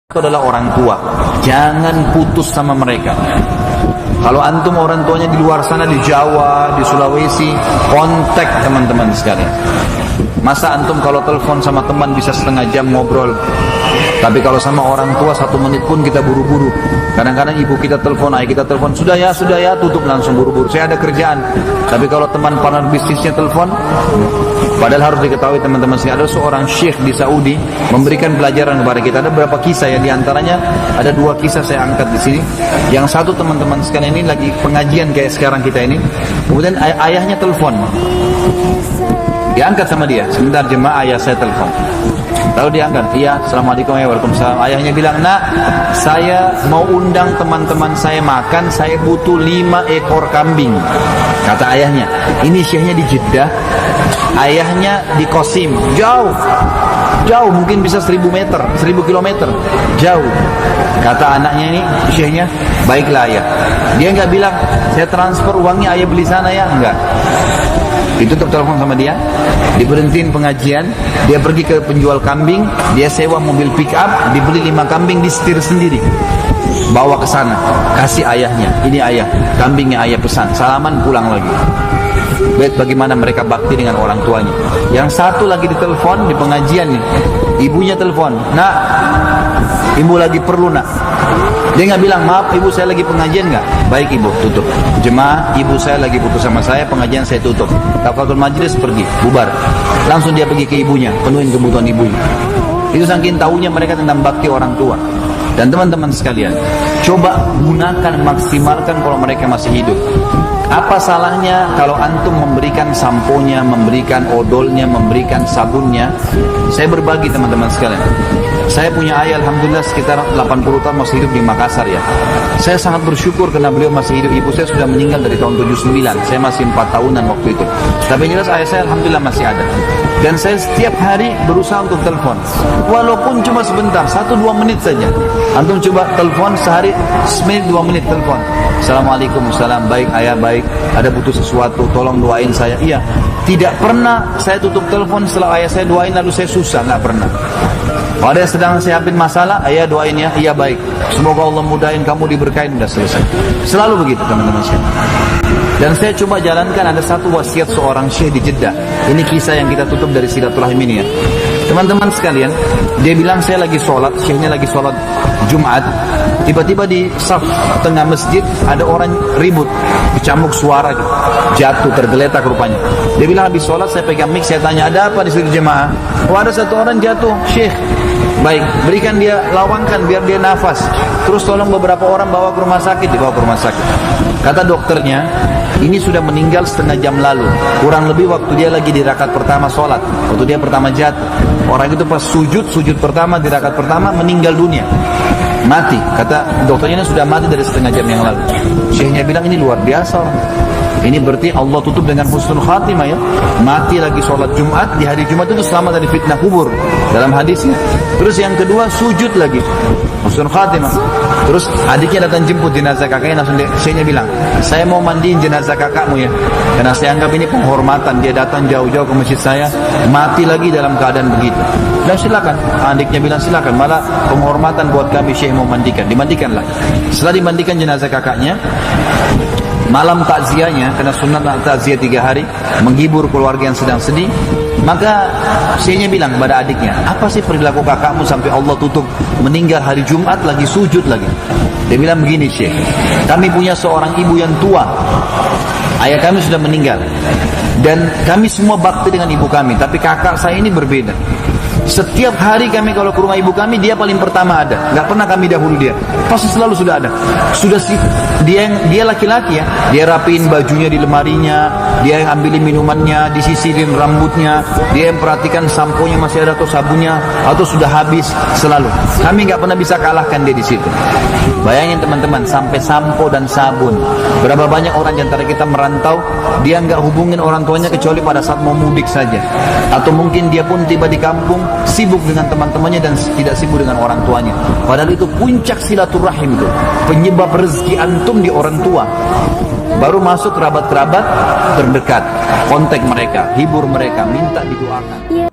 Itu adalah orang tua. Jangan putus sama mereka. Kalau antum orang tuanya di luar sana, di Jawa, di Sulawesi, kontak teman-teman sekalian. Masa antum kalau telepon sama teman bisa setengah jam ngobrol, tapi kalau sama orang tua 1 menit pun kita buru-buru. Kadang-kadang ibu kita telepon, ayah kita telepon, sudah ya, tutup langsung buru-buru. Saya ada kerjaan. Tapi kalau teman partner bisnisnya telepon, padahal harus diketahui teman-teman sekalian, ada seorang syekh di Saudi memberikan pelajaran kepada kita. Ada beberapa kisah ya, diantaranya ada 2 kisah saya angkat di sini. Yang satu teman-teman sekalian ini lagi pengajian kayak sekarang kita ini, kemudian ayahnya telepon. Diangkat sama dia, sebentar jemaah, ayah saya telepon. Lalu diangkat, iya, assalamualaikum warahmatullahi wabarakatuh. Ayahnya bilang, nak, saya mau undang teman-teman saya makan, saya butuh 5 ekor kambing. Kata ayahnya, ini syekhnya di Jeddah, ayahnya di Qasim, jauh, mungkin bisa 1000 meter, 1000 kilometer, jauh. Kata anaknya ini, syekhnya, baiklah ayah. Dia nggak bilang, saya transfer uangnya, ayah beli sana ya, enggak. Ditutup telepon sama dia, diberhentiin pengajian, dia pergi ke penjual kambing, dia sewa mobil pick up, dibeli 5 kambing, disetir sendiri, bawa ke sana, kasih ayahnya, ini ayah, kambingnya ayah pesan, salaman pulang lagi. Lihat bagaimana mereka bakti dengan orang tuanya. Yang satu lagi ditelepon di pengajian nih, ibunya telepon, nak, ibu lagi perlu nak. Dia nggak bilang, maaf ibu saya lagi pengajian nggak? Baik ibu, tutup. Jemaah, ibu saya lagi putus sama saya, pengajian saya tutup. Kafatul majlis pergi, bubar. Langsung dia pergi ke ibunya, penuhin kebutuhan ibunya. Itu saking tahunya mereka tentang bakti orang tua. Dan teman-teman sekalian, coba gunakan, maksimalkan kalau mereka masih hidup. Apa salahnya kalau antum memberikan samponya, memberikan odolnya, memberikan sabunnya? Saya berbagi teman-teman sekalian. Saya punya ayah, alhamdulillah sekitar 80 tahun masih hidup di Makassar ya. Saya sangat bersyukur karena beliau masih hidup. Ibu saya sudah meninggal dari tahun 79. Saya masih 4 tahunan waktu itu. Tapi jelas ayah saya alhamdulillah masih ada. Dan saya setiap hari berusaha untuk telepon. Walaupun cuma sebentar, 1-2 menit saja. Antum coba telepon sehari, semenit 2 menit telepon. Assalamualaikum, salam, baik ayah, baik. Ada butuh sesuatu, tolong doain saya. Iya, tidak pernah saya tutup telepon setelah ayah saya doain lalu saya susah, nggak pernah. Kalau ada yang sedang siapin masalah, ayah doain ya, iya baik. Semoga Allah mudahin kamu, diberkahin, udah selesai. Selalu begitu teman-teman sekalian. Dan saya coba jalankan, ada satu wasiat seorang syekh di Jeddah. Ini kisah yang kita tutup dari silaturahim ini ya. Teman-teman sekalian, dia bilang saya lagi sholat, syekhnya lagi sholat Jumat. Tiba-tiba di saf tengah masjid ada orang ribut, kecamuk suara gitu, jatuh, tergeletak rupanya. Dia bilang habis sholat saya pegang mic, saya tanya ada apa di situ jemaah? Oh ada satu orang jatuh, syekh. Baik, berikan dia, lawangkan biar dia nafas. Terus tolong beberapa orang bawa ke rumah sakit, dibawa ke rumah sakit. Kata dokternya, ini sudah meninggal setengah jam lalu. Kurang lebih waktu dia lagi di rakaat pertama sholat, waktu dia pertama jatuh. Orang itu pas sujud pertama di rakaat pertama meninggal dunia, mati. Kata dokternya sudah mati dari setengah jam yang lalu. Syekhnya bilang ini luar biasa orang. Ini berarti Allah tutup dengan husnul khatimah ya. Mati lagi sholat Jumat, di hari Jumat itu selamat dari fitnah kubur dalam hadisnya. Terus yang kedua sujud lagi, husnul khatimah. Terus adiknya datang jemput jenazah kakaknya, langsung syekhnya bilang, saya mau mandiin jenazah kakakmu ya, karena saya anggap ini penghormatan. Dia datang jauh-jauh ke masjid saya, mati lagi dalam keadaan begitu. Dan silakan, adiknya bilang silakan, malah penghormatan buat kami, syekh mau mandikan. Dimandikanlah. Setelah dimandikan jenazah kakaknya, malam takziahnya, karena sunat takziah 3 hari, menghibur keluarga yang sedang sedih, maka syekhnya bilang kepada adiknya, apa sih perilaku kakakmu sampai Allah tutup, meninggal hari Jumat lagi sujud lagi? Dia bilang begini, syekh, kami punya seorang ibu yang tua, ayah kami sudah meninggal, dan kami semua bakti dengan ibu kami, tapi kakak saya ini berbeda. Setiap hari kami kalau ke rumah ibu kami, dia paling pertama ada, nggak pernah kami dahulu dia, pasti selalu sudah ada. Sudah sih, dia laki-laki ya, dia rapiin bajunya di lemarinya, dia yang ambilin minumannya, disisirin rambutnya, dia yang perhatikan samponya masih ada atau sabunnya atau sudah habis, selalu. Kami nggak pernah bisa kalahkan dia di situ. Bayangin teman-teman, sampai sampo dan sabun. Berapa banyak orang di antara kita merantau, dia nggak hubungin orang tuanya kecuali pada saat mau mudik saja, atau mungkin dia pun tiba di kampung sibuk dengan teman-temannya dan tidak sibuk dengan orang tuanya. Padahal itu puncak silaturahim itu, penyebab rezeki antum di orang tua. Baru masuk kerabat-kerabat terdekat, kontak mereka, hibur mereka, minta didoakan.